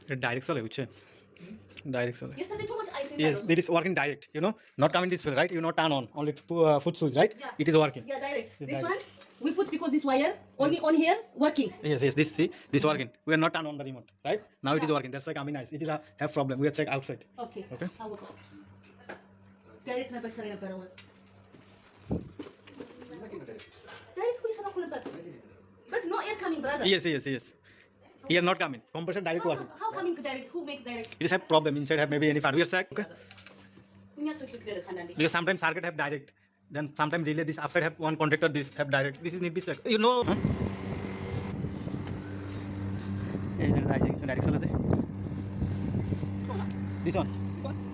Direct চলে বুঝছে direct চলে Yesterday too much ice yes inside it is working direct not coming this way right you not turn on only foot switch right Yeah. it is working Yeah, direct. It's This direct. one we put because this wire only on here working. yes this see this working we are not turn on the remote right now it is Yeah. working that's why coming nice it is a have problem we are check outside Okay. Okay. I will go. Direct na pasara na pero. Direct ko isa na kulat. But no air coming, brother. yes here not coming compressor direct working How coming direct? Who make direct? it is have problem inside have maybe any fan we are check okay Niya so cute direct kanandi. because sometimes circuit have direct then sometimes relay this outside have one contactor this have direct this is need be check এই যে direct চলেছে this one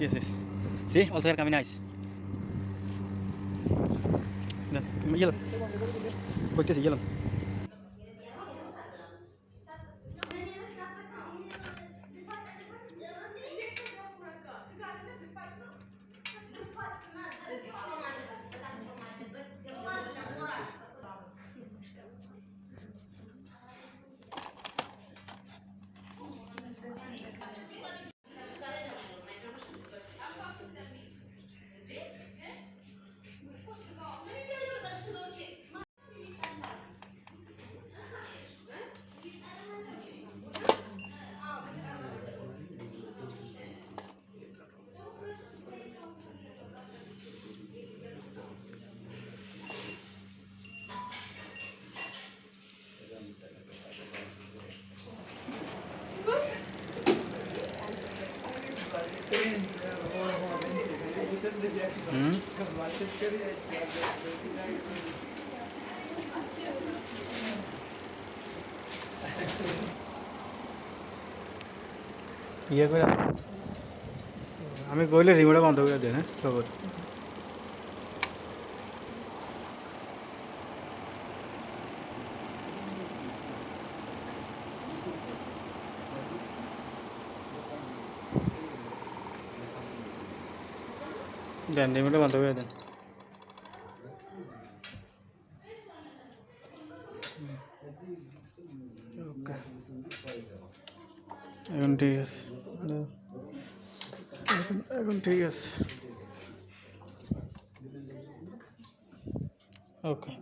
yes see also here coming nice yellow কইতেছি yellow ইয়ে করে আমি কইলে রিমোটটা বন্ধ করে দেন হ্যাঁ সবর দেন রিমোটটা বন্ধ করে দেন ওকে এখন ঠিক আছে এখন ঠিক আছে ওকে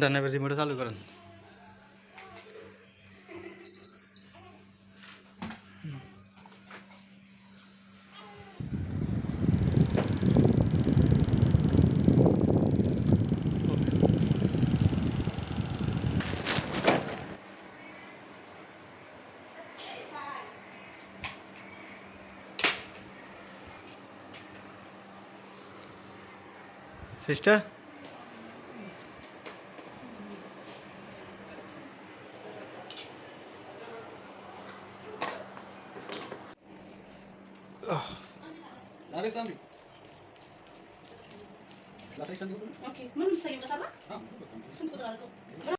ধন্যবাদ রিমোটটা চালু করেন sister Lari Samri. Latay siya dito. Okay. Manong sa'yo kasama? Ah, Saan ko ko?